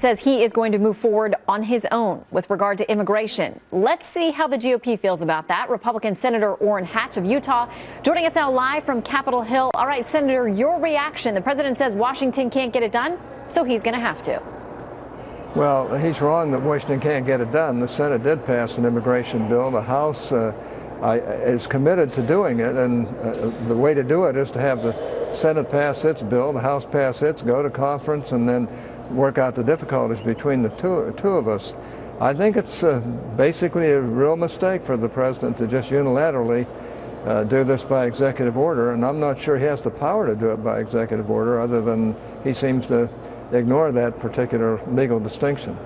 Says he is going to move forward on his own with regard to immigration. Let's see how the GOP feels about that. Republican Senator Orrin Hatch of Utah joining us now live from Capitol Hill. All right, Senator, your reaction. The president says Washington can't get it done, so he's going to have to. Well, he's wrong that Washington can't get it done. The Senate did pass an immigration bill. The House is committed to doing it, and the way to do it is to have the Senate pass its bill, the House pass its, go to conference, and then work out the difficulties between the two of us. I think it's basically a real mistake for the president to just unilaterally do this by executive order, and I'm not sure he has the power to do it by executive order, other than he seems to ignore that particular legal distinction.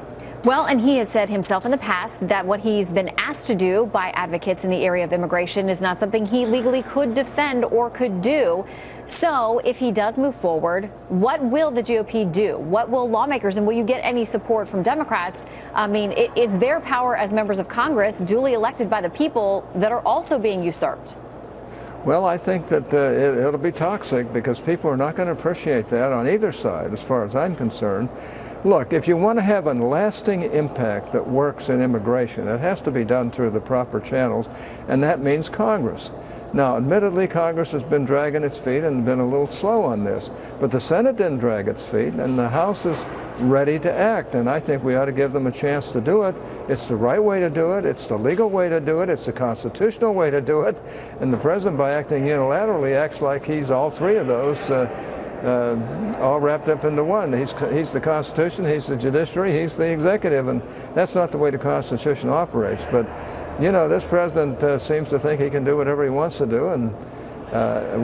Well, and he has said himself in the past that what he's been asked to do by advocates in the area of immigration is not something he legally could defend or could do. So if he does move forward, what will the GOP do? What will lawmakers, and will you get any support from Democrats? I mean, it's their power as members of Congress, duly elected by the people, that are also being usurped. Well, I think that it'll be toxic, because people are not going to appreciate that on either side, as far as I'm concerned. Look, if you want to have a lasting impact that works in immigration, it has to be done through the proper channels, and that means Congress. Now, admittedly, Congress has been dragging its feet and been a little slow on this, but the Senate didn't drag its feet, and the House is ready to act, and I think we ought to give them a chance to do it. It's the right way to do it. It's the legal way to do it. It's the constitutional way to do it, and the president, by acting unilaterally, acts like he's all three of those, all wrapped up into one. He's the Constitution, he's the judiciary, he's the executive, and that's not the way the Constitution operates. But you know, this president seems to think he can do whatever he wants to do, and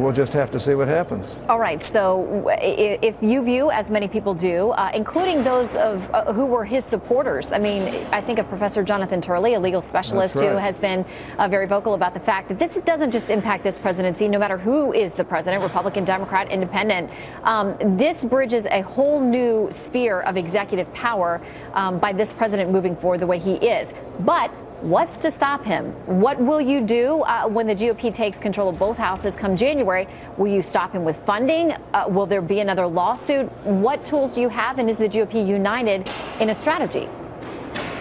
we'll just have to see what happens. All right. So if you view, as many people do, including those of who were his supporters, I mean, I think of Professor Jonathan Turley, a legal specialist, who has been very vocal about the fact that this doesn't just impact this presidency, no matter who is the president, Republican, Democrat, Independent. This bridges a whole new sphere of executive power by this president moving forward the way he is. But what's to stop him? What will you do when the GOP takes control of both houses come January? Will you stop him with funding? Will there be another lawsuit? What tools do you have, and is the GOP united in a strategy?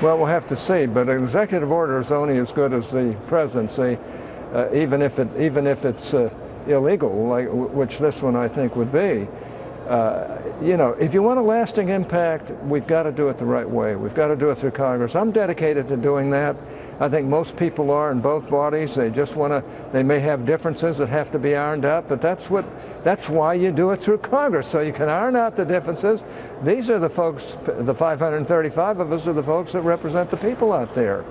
Well, we'll have to see, but an executive order is only as good as the presidency, even if it's illegal, like which this one I think would be. You know, if you want a lasting impact, we've got to do it the right way. We've got to do it through Congress. I'm dedicated to doing that. I think most people are in both bodies. They just want to, they may have differences that have to be ironed out, but that's why you do it through Congress, so you can iron out the differences. These are the folks, the 535 of us are the folks that represent the people out there.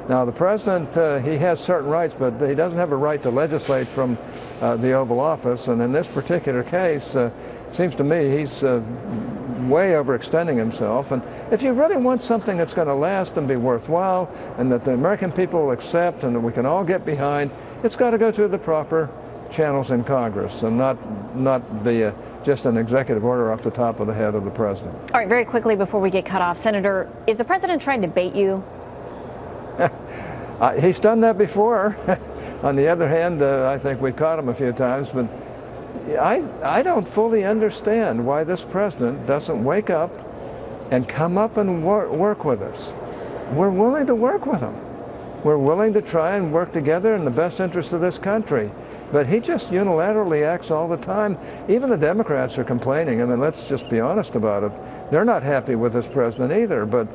Now, the president, he has certain rights, but he doesn't have a right to legislate from the Oval Office, and in this particular case, it seems to me he's way overextending himself. And if you really want something that's going to last and be worthwhile, and that the American people will accept and that we can all get behind, it's got to go through the proper channels in Congress, and not be just an executive order off the top of the head of the president. All right, very quickly before we get cut off, Senator, is the president trying to bait you? He's done that before. On the other hand, I think we've caught him a few times, but I don't fully understand why this president doesn't wake up and come up and work with us. We're willing to work with him. We're willing to try and work together in the best interest of this country. But he just unilaterally acts all the time. Even the Democrats are complaining. I mean, let's just be honest about it. They're not happy with this president either. But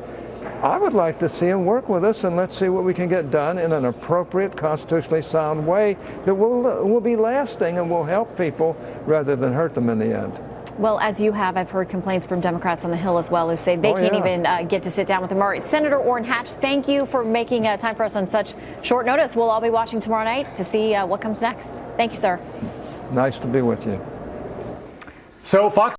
I would like to see him work with us, and let's see what we can get done in an appropriate, constitutionally sound way that will be lasting and will help people rather than hurt them in the end. Well, as you have, I've heard complaints from Democrats on the Hill as well, who say they can't even get to sit down with him. All right, Senator Orrin Hatch, thank you for making time for us on such short notice. We'll all be watching tomorrow night to see what comes next. Thank you, sir. Nice to be with you. So Fox